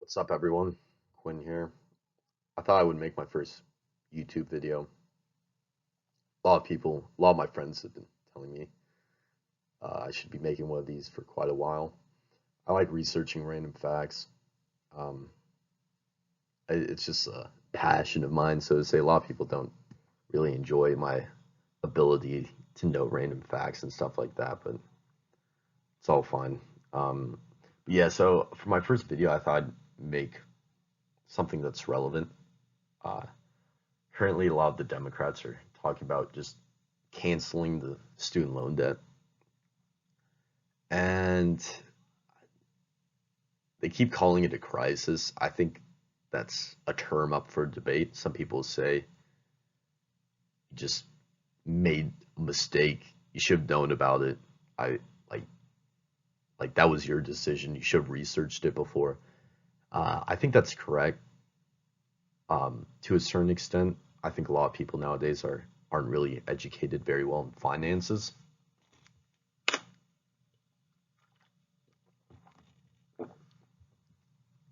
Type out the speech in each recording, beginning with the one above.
What's up, everyone? Quinn here. I thought I would make my first YouTube video. A lot of my friends have been telling me I should be making one of these for quite a while. I like researching random facts. Um, it's just a passion of mine, so to say. A lot of people don't really enjoy my ability to know random facts and stuff like that, but it's all fine. But yeah, so for my first video, I thought I'd make something that's relevant. Uh, Currently, a lot of the Democrats are talking about just canceling the student loan debt. And they keep calling it a crisis. I think that's a term up for debate. Some people say you just made a mistake. You should have known about it. I like like that was your decision. You should have researched it before. I think that's correct. To a certain extent, I think a lot of people nowadays aren't really educated very well in finances.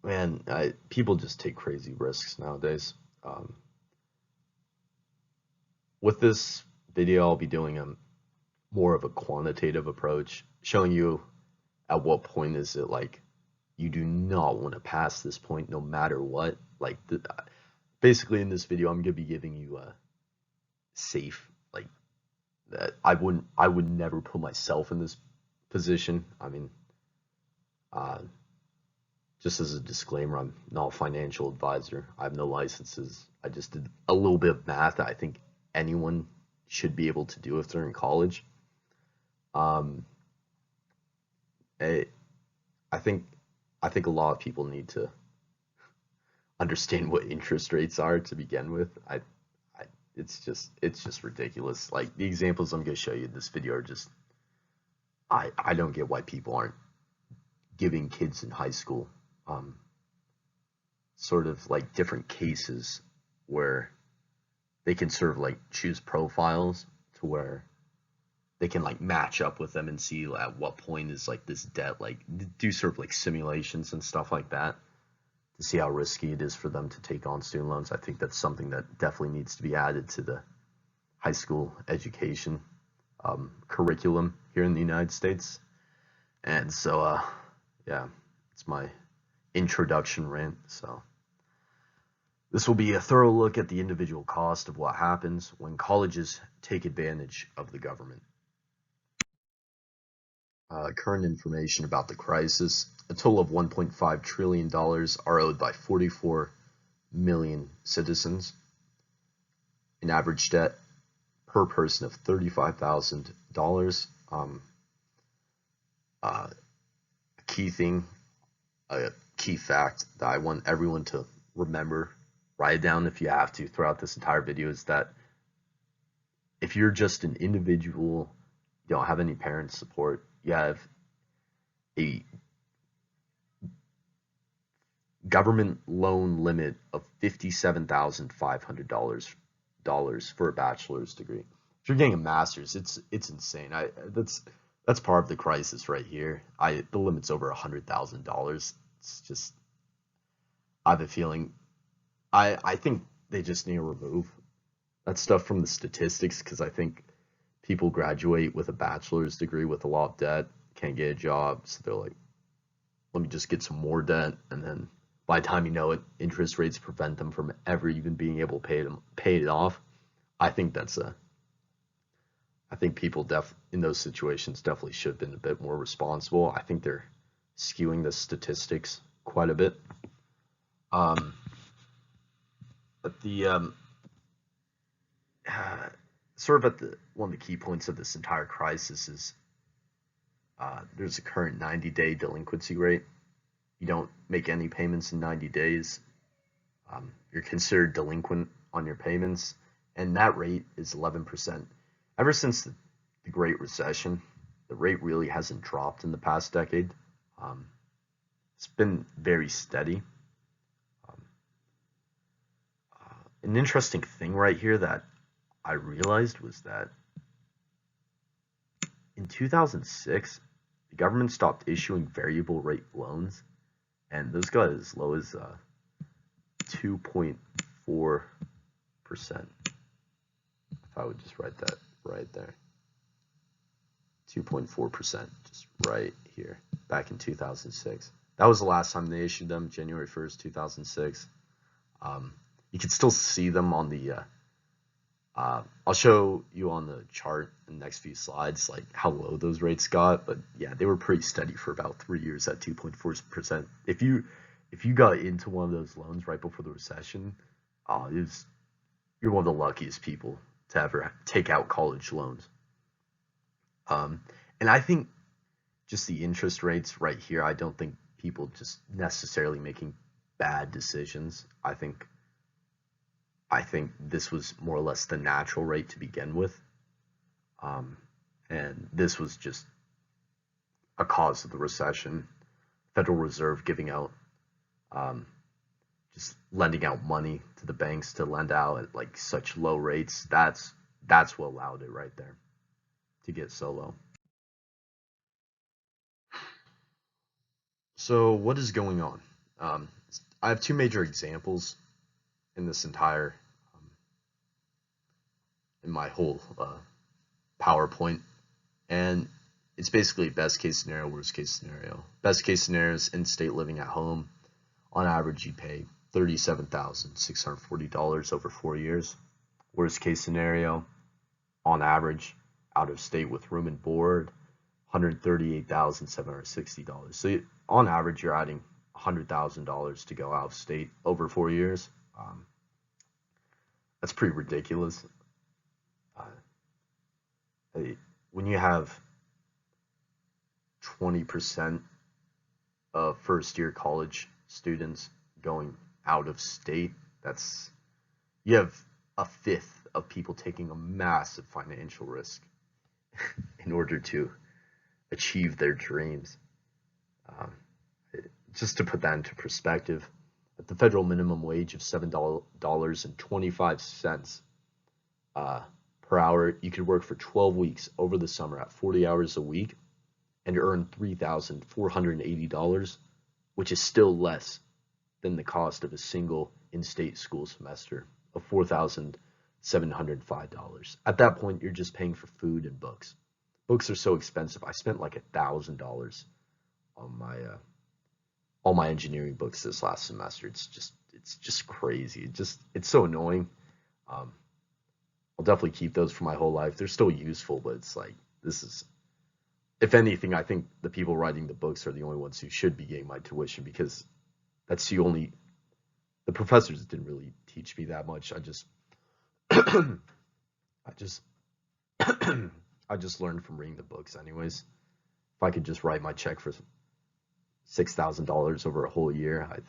Man, people just take crazy risks nowadays. Um, with this video, I'll be doing a more of a quantitative approach, showing you at what point is it like you do not want to pass this point no matter what. Basically in this video, I'm gonna be giving you a safe like that. I would never put myself in this position. I mean, uh, just as a disclaimer, I'm not a financial advisor. I have no licenses. I just did a little bit of math that I think anyone should be able to do if they're in college. Um, I, I think I think a lot of people need to understand what interest rates are to begin with. I it's just ridiculous. Like the examples I'm gonna show you in this video are just I don't get why people aren't giving kids in high school um, sort of like different cases where they can sort of like choose profiles to where they can like match up with them and see at what point is like this debt, like do sort of like simulations and stuff like that to see how risky it is for them to take on student loans. I think that's something that definitely needs to be added to the high school education curriculum here in the United States. And so, yeah, it's my introduction rant. So this will be a thorough look at the individual cost of what happens when colleges take advantage of the government. Current information about the crisis. A total of $1.5 trillion are owed by 44 million citizens. An average debt per person of $35,000. A key thing, a key fact that I want everyone to remember, write it down if you have to throughout this entire video, is that if you're just an individual, you don't have any parent support, you have a government loan limit of $57,500 for a bachelor's degree. If you're getting a master's, it's insane. That's part of the crisis right here. The limit's over $100,000. It's just I have a feeling I think they just need to remove that stuff from the statistics because I think people graduate with a bachelor's degree with a lot of debt, can't get a job, so they're like, let me just get some more debt, and then by the time you know it, interest rates prevent them from ever even being able to pay it off. I think that's a I think people in those situations definitely should have been a bit more responsible. I think they're skewing the statistics quite a bit. Um, but the sort of at the one of the key points of this entire crisis is there's a current 90-day delinquency rate. You don't make any payments in 90 days, you're considered delinquent on your payments, and that rate is 11%. Ever since the Great Recession, the rate really hasn't dropped in the past decade. Um, it's been very steady. Um, an interesting thing right here that I realized was that in 2006, the government stopped issuing variable rate loans, and those got as low as 2.4%. If I would just write that right there, 2.4%, just right here, back in 2006. That was the last time they issued them, January 1st, 2006. You can still see them on the, I'll show you on the chart in the next few slides, like how low those rates got. But yeah, they were pretty steady for about 3 years at 2.4%. If you got into one of those loans right before the recession, you're one of the luckiest people to ever take out college loans. And I think just the interest rates right here, I don't think people just necessarily making bad decisions. I think this was more or less the natural rate to begin with. And this was just a cause of the recession. Federal Reserve giving out, just lending out money to the banks to lend out at like such low rates. That's what allowed it right there to get so low. So what is going on? I have two major examples in this entire, in my whole PowerPoint, and it's basically best case scenario, worst case scenario. Best case scenario is in-state living at home. On average, you pay $37,640 over 4 years. Worst case scenario, on average, out of state with room and board, $138,760. So on average, you're adding $100,000 to go out of state over 4 years. That's pretty ridiculous. When you have 20% of first-year college students going out of state, you have a fifth of people taking a massive financial risk in order to achieve their dreams. Just to put that into perspective, at the federal minimum wage of $7.25 per hour, you could work for 12 weeks over the summer at 40 hours a week and earn $3,480, which is still less than the cost of a single in-state school semester of $4,705. At that point, you're just paying for food and books. Books are so expensive. I spent like $1,000 on all my engineering books this last semester. It's just crazy. It's so annoying. I'll definitely keep those for my whole life. They're still useful, but it's like, if anything, I think the people writing the books are the only ones who should be getting my tuition, because that's the professors didn't really teach me that much. I just learned from reading the books anyways. If I could just write my check for $6,000 over a whole year, I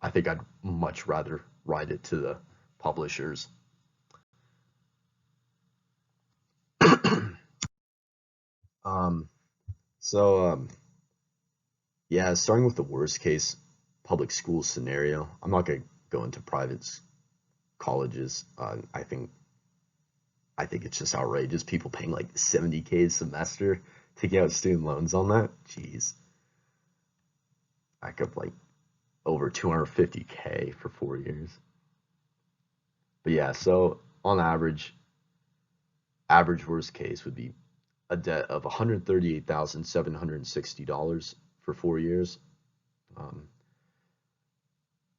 think I'd much rather write it to the publishers. Yeah, starting with the worst case public school scenario. I'm not going to go into private colleges. I think it's just outrageous. People paying like $70K a semester to get out student loans on that. Jeez. Back up like over $250K for 4 years. But yeah, so on average worst case would be a debt of $138,760 for 4 years.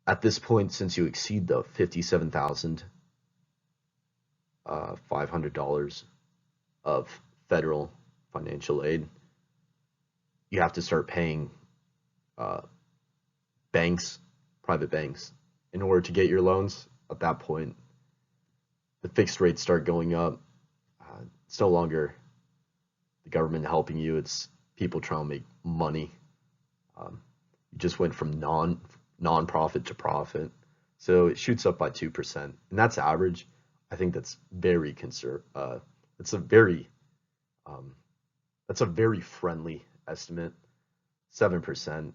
At this point, since you exceed the $57,500 of federal financial aid, you have to start paying private banks, in order to get your loans. At that point, the fixed rates start going up. It's no longer the government helping you, it's people trying to make money. You just went from non-profit to profit, so it shoots up by 2%, and that's average. I think that's very that's a very friendly estimate. 7%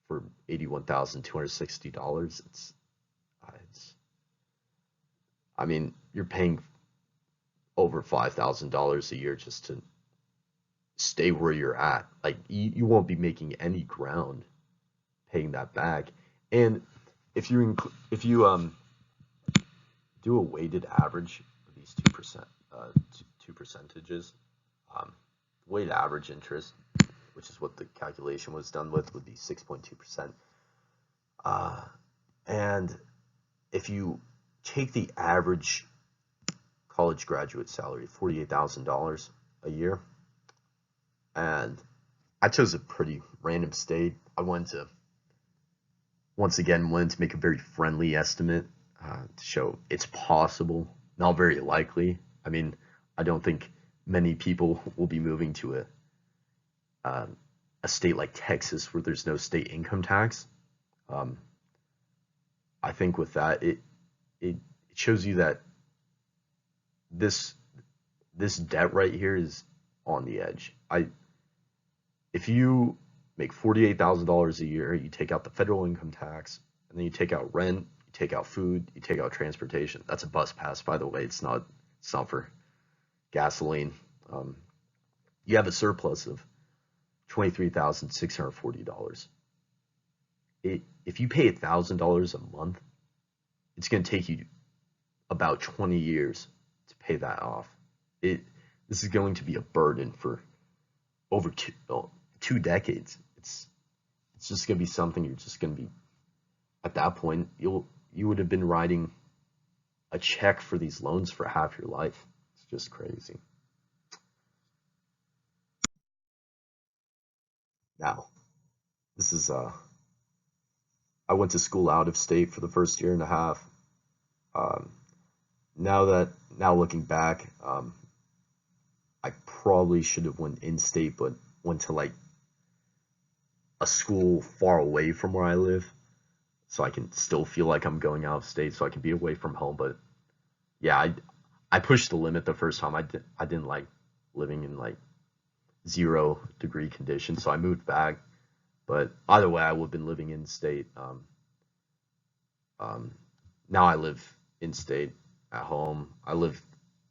for $81,260. I mean, you're paying over $5,000 a year just to stay where you're at. Like you won't be making any ground paying that back. And if you do a weighted average of these 2%, two percentages, weighted average interest, which is what the calculation was done with, would be 6.2%. And if you take the average college graduate salary, $48,000 a year, and I chose a pretty random state. I wanted to, once again, wanted to make a very friendly estimate to show it's possible, not very likely. I mean, I don't think many people will be moving to a state like Texas where there's no state income tax. I think with that, it shows you that this debt right here is on the edge. If you make $48,000 a year, you take out the federal income tax, and then you take out rent, you take out food, you take out transportation. That's a bus pass, by the way. It's not for gasoline. You have a surplus of $23,640. If you pay $1,000 a month, it's going to take you about 20 years to pay that off. This is going to be a burden for over two decades. It's just going to be something you're just going to be, at that point, you would have been writing a check for these loans for half your life. It's just crazy. Now, this is I went to school out of state for the first year and a half. Now looking back, I probably should have went in state, but went to like a school far away from where I live, so I can still feel like I'm going out of state, so I can be away from home. But yeah, I pushed the limit the first time. I didn't like living in like 0-degree conditions, so I moved back. But either way, I would have been living in state. Now I live in state at home. I lived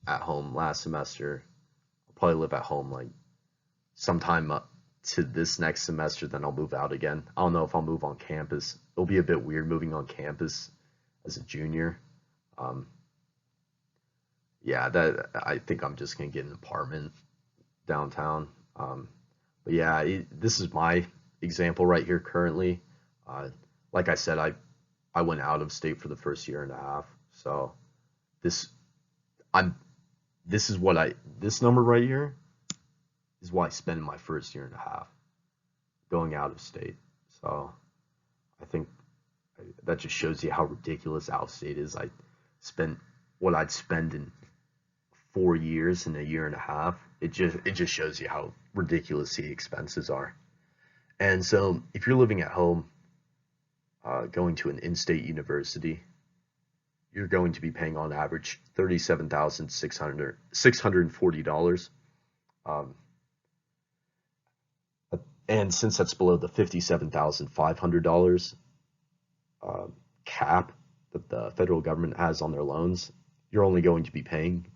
at home last semester. I'll probably live at home like sometime up to this next semester, then I'll move out again. I don't know if I'll move on campus. It'll be a bit weird moving on campus as a junior. Yeah, that I think I'm just gonna get an apartment downtown. But yeah, this is my example right here currently. Like I said, I went out of state for the first year and a half. So this this number right here is what I spent in my first year and a half going out of state. So I think that just shows you how ridiculous out of state is. I spent what I'd spend in 4 years in a year and a half. It just shows you how ridiculous the expenses are. And so if you're living at home, going to an in-state university, you're going to be paying on average $37,640. And since that's below the $57,500 cap that the federal government has on their loans, you're only going to be paying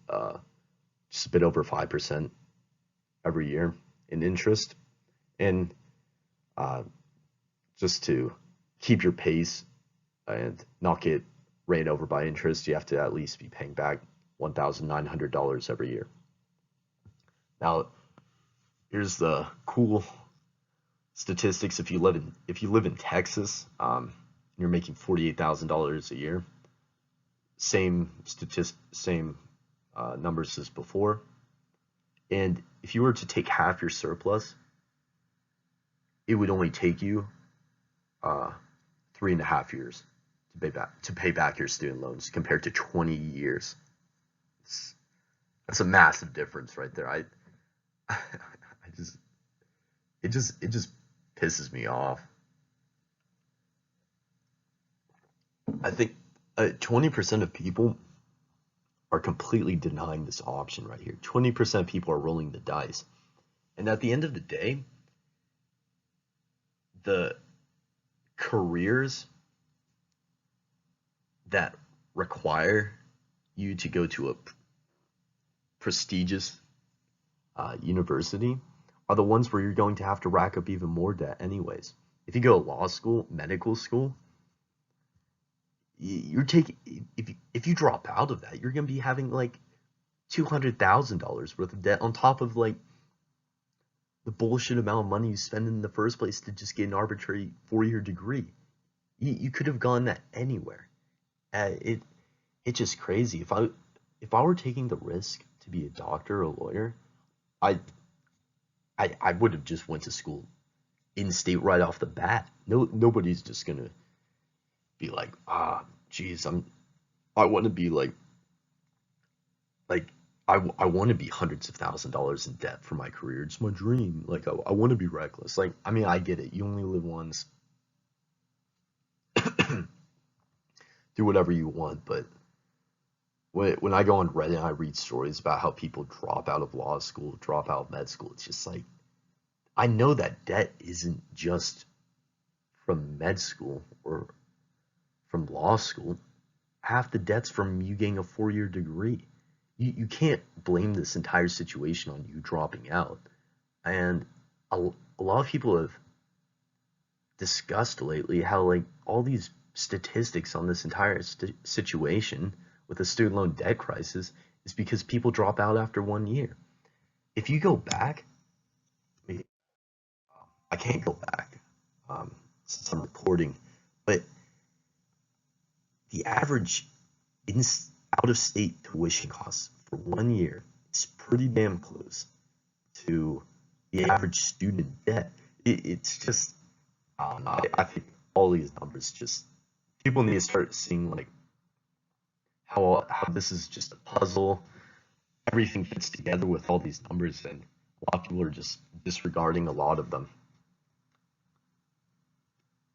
just a bit over 5% every year in interest. And just to keep your pace and not get ran over by interest, you have to at least be paying back $1,900 every year. Now, here's the cool statistics. If you live in Texas, you're making $48,000 a year. Same numbers as before. And if you were to take half your surplus, it would only take you 3.5 years to pay back your student loans compared to 20 years. That's a massive difference right there. It just pisses me off. I think 20% of people are completely denying this option right here. 20% of people are rolling the dice. And at the end of the day, the careers that require you to go to a prestigious university are the ones where you're going to have to rack up even more debt anyways. If you go to law school, medical school, you're taking if you drop out of that, you're gonna be having like $200,000 worth of debt on top of like the bullshit amount of money you spend in the first place to just get an arbitrary 4-year degree. You could have gone that anywhere. It it's just crazy. If I were taking the risk to be a doctor or a lawyer, I I would have just went to school in state right off the bat. Nobody's just gonna be like, geez, I want to be like I want to be hundreds of $1,000s in debt for my career. It's my dream. Like I want to be reckless. Like I mean, I get it. You only live once. Do whatever you want, but when I go on Reddit and I read stories about how people drop out of law school, drop out of med school, it's just like I know that debt isn't just from med school or from law school. Half the debt's from you getting a 4-year degree. You can't blame this entire situation on you dropping out. And a lot of people have discussed lately how like all these statistics on this entire situation with the student loan debt crisis is because people drop out after 1 year. If you go back, I mean, I can't go back since I'm recording, but the average in out of state tuition costs for 1 year is pretty damn close to the average student debt. It's just, I don't know, I think all these numbers just, people need to start seeing like how this is just a puzzle. Everything fits together with all these numbers, and a lot of people are just disregarding a lot of them.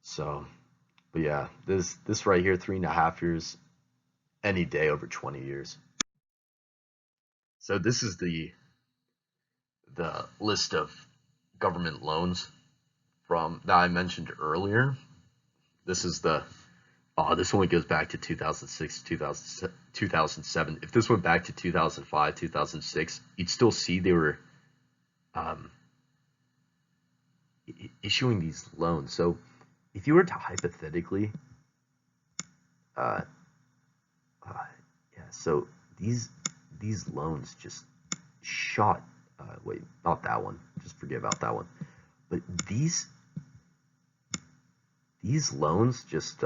So, but yeah, this right here, 3.5 years, any day over 20 years. So this is the list of government loans from that I mentioned earlier. This is the this only goes back to 2006, 2007. If this went back to 2005, 2006, you'd still see they were um, issuing these loans. So if you were to hypothetically, uh, uh, yeah, so these loans just shot. Wait, not that one. Just forget about that one. But these loans just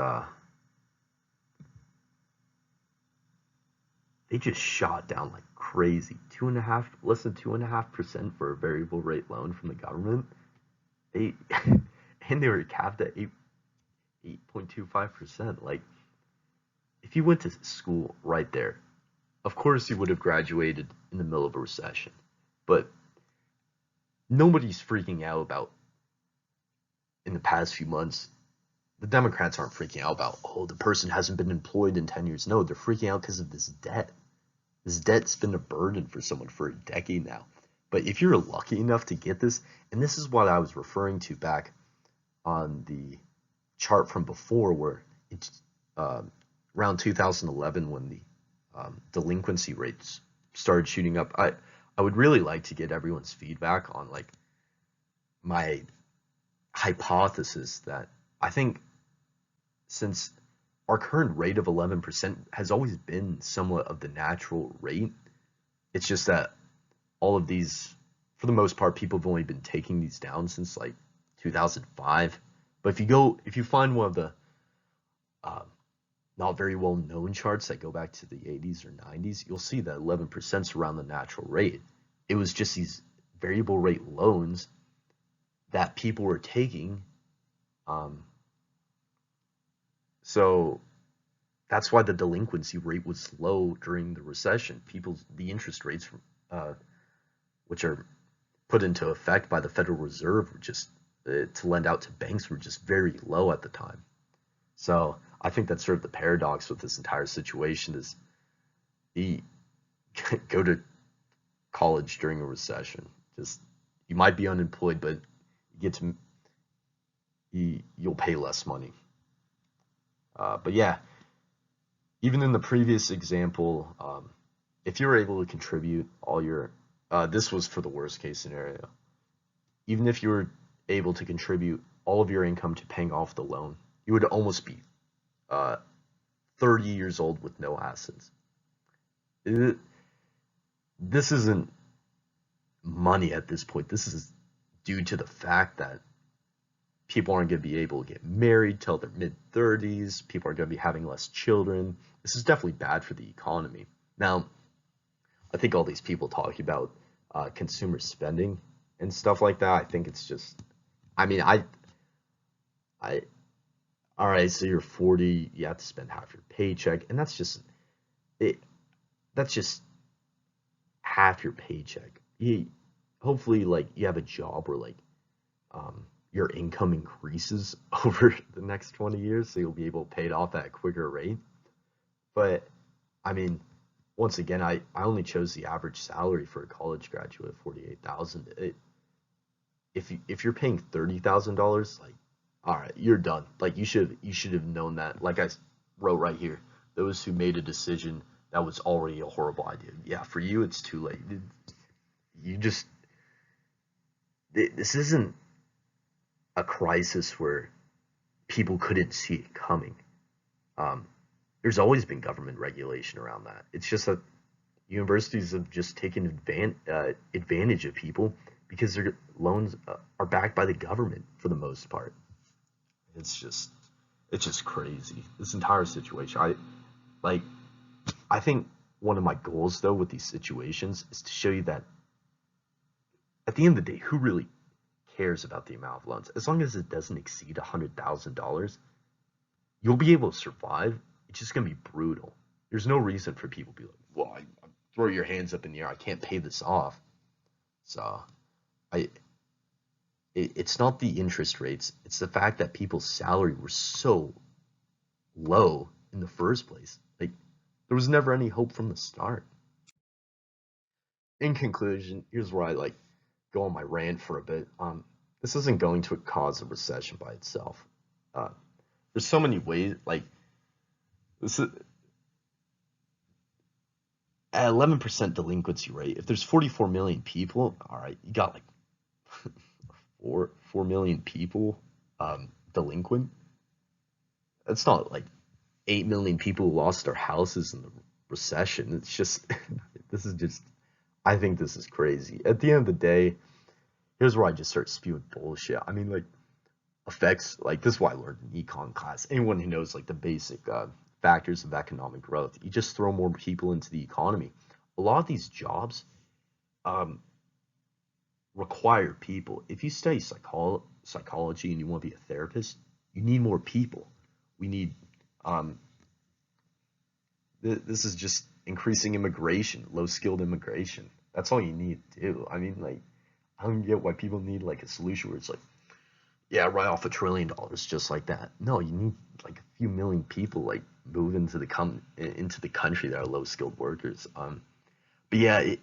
they just shot down like crazy. Less than 2.5% for a variable rate loan from the government. They and they were capped at 8.25%. Like if you went to school right there, of course you would have graduated in the middle of a recession. But nobody's freaking out about in the past few months. The Democrats aren't freaking out about, oh, the person hasn't been employed in 10 years. No, they're freaking out because of this debt. This debt's been a burden for someone for a decade now. But if you're lucky enough to get this, and this is what I was referring to back on the chart from before, where it's around 2011 when the delinquency rates started shooting up. I would really like to get everyone's feedback on like my hypothesis that I think since our current rate of 11% has always been somewhat of the natural rate, it's just that all of these, for the most part, people have only been taking these down since like 2005. But if you find one of the uh, not very well known charts that go back to the 80s or 90s, you'll see that 11% is around the natural rate. It was just these variable rate loans that people were taking. So that's why the delinquency rate was low during the recession. The interest rates, which are put into effect by the Federal Reserve, were just to lend out to banks, were just very low at the time. So I think that's sort of the paradox with this entire situation is you go to college during a recession. Just you might be unemployed, but you'll pay less money. But yeah, even in the previous example, if you're able to contribute all your, this was for the worst case scenario. even if you were able to contribute all of your income to paying off the loan, you would almost be uh, 30 years old with no assets. It, this isn't money at this point. This is due to the fact that people aren't going to be able to get married till their mid 30s. People are going to be having less children. This is definitely bad for the economy. Now, I think all these people talking about consumer spending and stuff like that, I think it's just, I mean, I, all right, so you're 40, you have to spend half your paycheck, and it, that's just half your paycheck. Hopefully, like, you have a job where, like, your income increases over the next 20 years, so you'll be able to pay it off at a quicker rate. But I mean, once again, I only chose the average salary for a college graduate of 48,000. If you're paying $30,000, like, all right, you're done. Like, you should have known that. Like I wrote right here, those who made a decision that was already a horrible idea. Yeah, for you, it's too late. You just this isn't a crisis where people couldn't see it coming. Um, there's always been government regulation around that. It's just that universities have just taken advantage of people because their loans are backed by the government for the most part. It's just it's just crazy. This entire situation. Like I think one of my goals though with these situations is to show you that at the end of the day, who really cares about the amount of loans? As long as it doesn't exceed $100,000, you'll be able to survive. It's just gonna be brutal. There's no reason for people to be like, well, I throw your hands up in the air. I can't pay this off. So I it's not the interest rates. It's the fact that people's salary were so low in the first place. Like there was never any hope from the start. In conclusion, here's where I like go on my rant for a bit. This isn't going to cause a recession by itself. Uh, there's so many ways. Like this is at 11% delinquency rate. If there's 44 million people, all right, you got like 4 million people delinquent. That's not like 8 million people who lost their houses in the recession. It's just this is just I think this is crazy. At the end of the day, here's where I just start spewing bullshit. I mean, like effects like this is why I learned in econ class. Anyone who knows like the basic factors of economic growth, you just throw more people into the economy. A lot of these jobs um, require people. If you study psychology and you want to be a therapist, you need more people. We need um, this is just increasing immigration, low skilled immigration. That's all you need to do. I mean, like, I don't get why people need like a solution where it's like, yeah, write off $1 trillion just like that. No, you need like a few million people like move into the country that are low skilled workers. But yeah,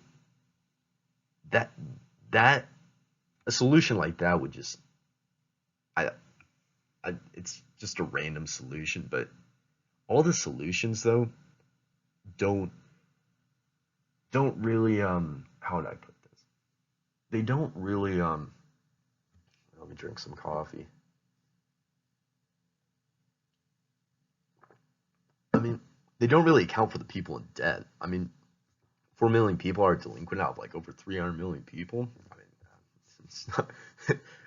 that that a solution like that would just I, it's just a random solution, but all the solutions though don't don't really how would I put this? They don't really let me drink some coffee. I mean, they don't really account for the people in debt. I mean, 4 million people are delinquent out of like over 300 million people. I mean, it's not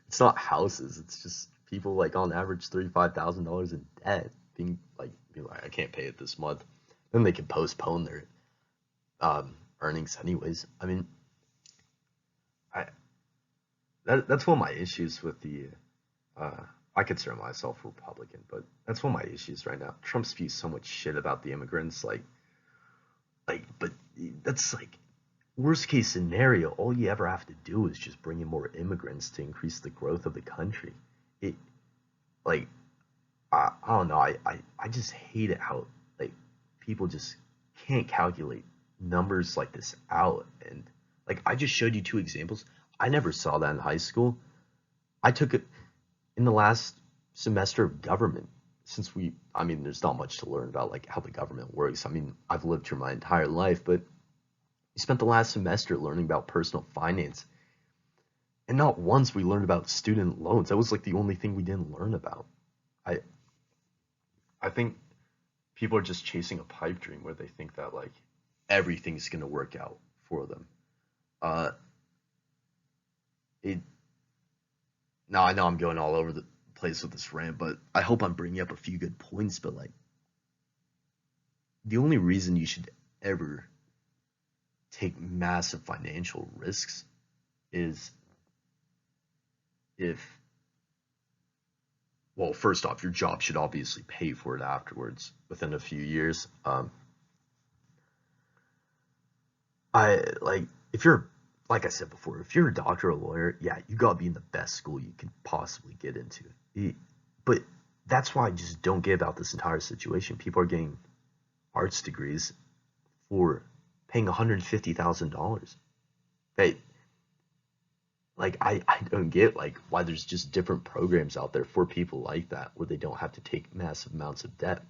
it's not houses. It's just people like on average $35,000 in debt being like I can't pay it this month. Then they can postpone their earnings anyways. I mean, I that's one of my issues with the. Uh, I consider myself Republican, but that's one of my issues right now. Trump spews so much shit about the immigrants, but that's like worst case scenario. All you ever have to do is just bring in more immigrants to increase the growth of the country. It like I don't know. I just hate it how like people just can't calculate numbers like this out. And like I just showed you two examples. I never saw that in high school. I took it in the last semester of government. Since I mean, there's not much to learn about like how the government works. I mean, I've lived here my entire life, but we spent the last semester learning about personal finance. And not once we learned about student loans. That was like the only thing we didn't learn about. I I think people are just chasing a pipe dream where they think that like everything's gonna work out for them. Uh, it Now I know I'm going all over the place with this rant, but I hope I'm bringing up a few good points. But like the only reason you should ever take massive financial risks is if, well, first off, your job should obviously pay for it afterwards within a few years. I like if you're like I said before, if you're a doctor or a lawyer, yeah, you gotta be in the best school you can possibly get into. But that's why I just don't get about this entire situation. People are getting arts degrees for paying $150,000. They like I don't get like why there's just different programs out there for people like that where they don't have to take massive amounts of debt.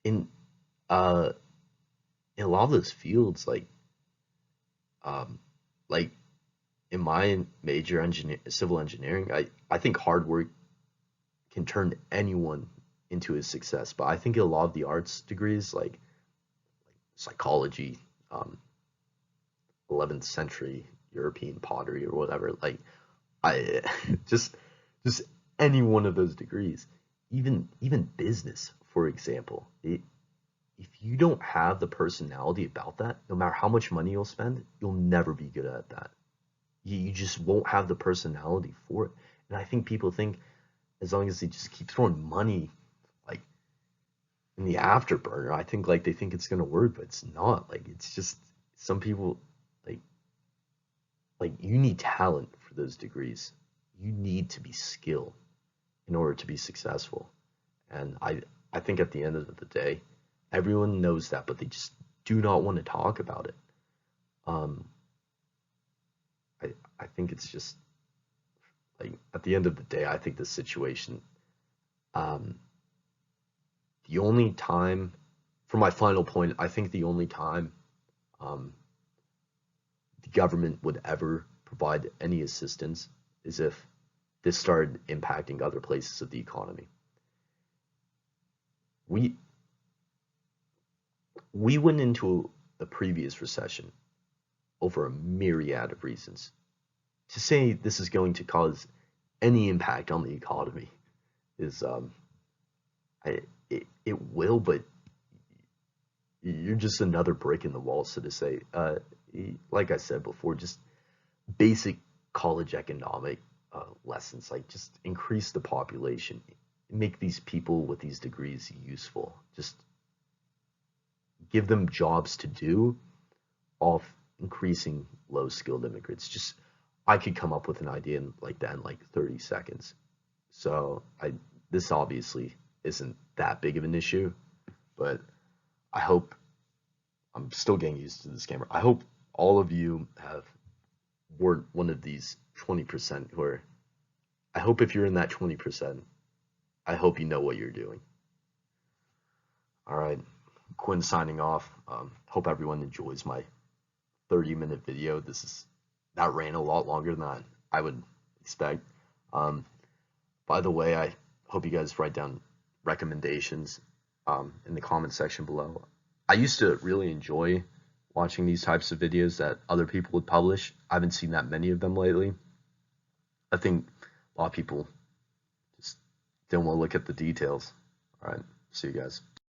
In uh in a lot of those fields, um like in my major civil engineering, I think hard work can turn anyone into a success. But I think a lot of the arts degrees, like psychology, um, 11th century European pottery or whatever, like I just just any one of those degrees, even business, for example, if you don't have the personality about that, no matter how much money you'll spend, you'll never be good at that. You just won't have the personality for it. And I think people think as long as they just keep throwing money like in the afterburner, I think like they think it's gonna work, but it's not. Like it's just some people like you need talent for those degrees. You need to be skilled in order to be successful. And I think at the end of the day, everyone knows that, but they just do not want to talk about it. Um, I think it's just like at the end of the day, I think the situation, um, the only time, for my final point, I think the only time um, the government would ever provide any assistance is if this started impacting other places of the economy. We we went into a previous recession over a myriad of reasons. To say this is going to cause any impact on the economy is it will, but you're just another brick in the wall, so to say. Like I said before, just basic college economic lessons, like just increase the population, make these people with these degrees useful, just give them jobs to do off increasing low skilled immigrants. Just I could come up with an idea like that in like 30 seconds. So I this obviously isn't that big of an issue, but I hope I'm still getting used to this camera. I hope all of you have were one of these 20% who are I hope if you're in that 20%, I hope you know what you're doing. All right, Quinn signing off. Hope everyone enjoys my 30-minute video. That ran a lot longer than I would expect. By the way, I hope you guys write down recommendations in the comment section below. I used to really enjoy watching these types of videos that other people would publish. I haven't seen that many of them lately. I think a lot of people just don't want to look at the details. All right, see you guys.